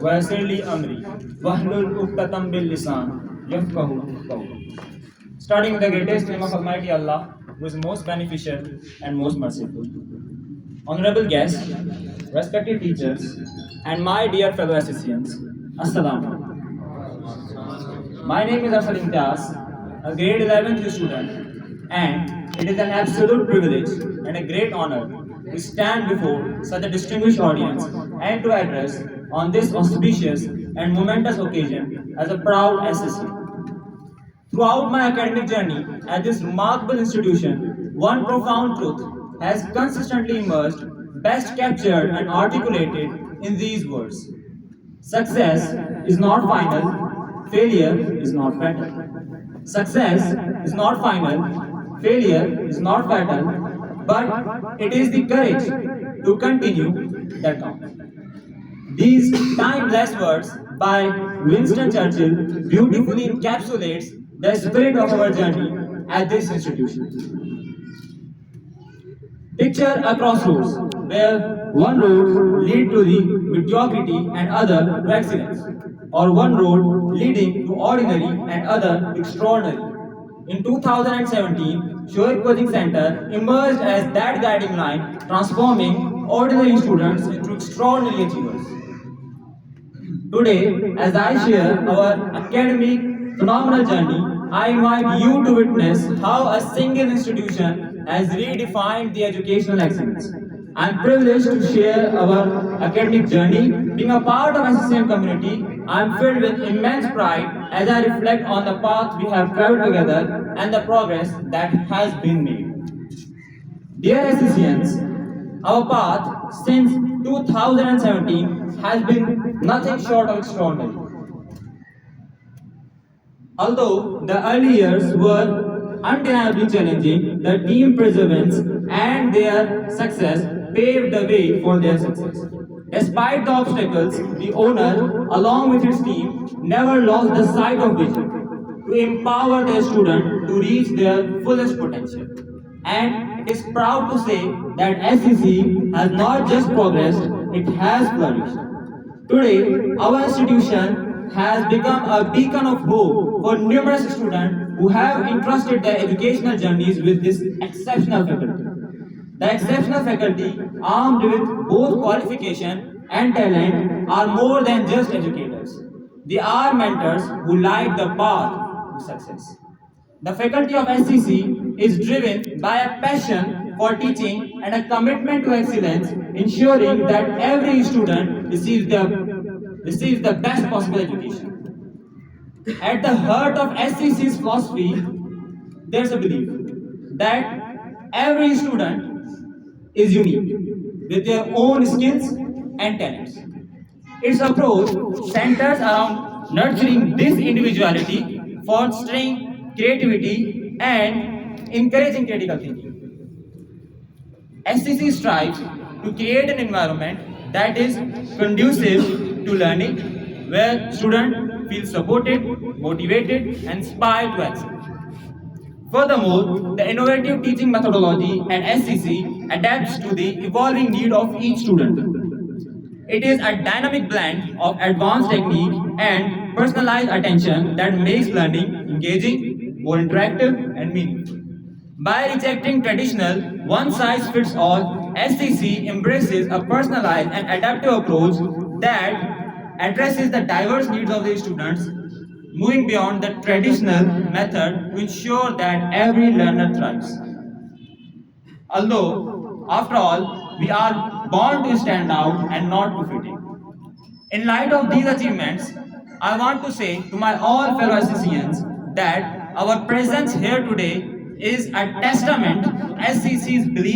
ويسر لي أمري واحلل عقدة من لساني يفقهوا قولي. Starting with the greatest name of Almighty Allah, who is most beneficial and most merciful. Honorable guests, respected teachers, and my dear fellow associates, Assalamu alaikum. My name is Afsal Imtiaz, a grade 11th student, and it is an absolute privilege and a great honor to stand before such a distinguished audience and to address on this auspicious and momentous occasion as a proud associate. Throughout my academic journey at this remarkable institution, one profound truth has consistently emerged, best captured and articulated in these words. Success is not final, failure is not fatal. Success is not final, failure is not fatal, but it is the courage to continue that counts. These timeless words by Winston Churchill beautifully encapsulates the spirit of our journey at this institution. Picture a crossroads where one road leads to the mediocrity and other to excellence, or one road leading to ordinary and other to extraordinary. In 2017, Shoaib Coaching Center emerged as that guiding line, transforming ordinary students into extraordinary achievers. Today, as I share our academic phenomenal journey, I invite you to witness how a single institution has redefined the educational excellence. I am privileged to share our academic journey. Being a part of SCM community, I am filled with immense pride as I reflect on the path we have traveled together and the progress that has been made. Dear SCCNs, our path since 2017 has been nothing short of extraordinary. Although the early years were undeniably challenging, the team perseverance and their success paved the way for their success. Despite the obstacles, the owner, along with his team, never lost the sight of vision to empower their students to reach their fullest potential. And it is proud to say that SCC has not just progressed, it has flourished. Today, our institution has become a beacon of hope for numerous students who have entrusted their educational journeys with this exceptional faculty. The exceptional faculty, armed with both qualification and talent, are more than just educators. They are mentors who light the path to success. The faculty of SCC is driven by a passion for teaching and a commitment to excellence, ensuring that every student receives the best possible education. At the heart of SCC's philosophy, there's a belief that every student is unique with their own skills and talents. Its approach centers around nurturing this individuality, fostering creativity, and encouraging critical thinking. SCC strives to create an environment that is conducive to learning, where students feel supported, motivated, and inspired to excel. Furthermore, the innovative teaching methodology at SCC adapts to the evolving need of each student. It is a dynamic blend of advanced technique and personalized attention that makes learning engaging, more interactive, and meaningful. By rejecting traditional one-size-fits-all, SCC embraces a personalized and adaptive approach that addresses the diverse needs of the students, moving beyond the traditional method to ensure that every learner thrives. Although, after all, we are born to stand out and not to fit in. In light of these achievements, I want to say to my all fellow SCCNs that our presence here today is a testament to SCC's belief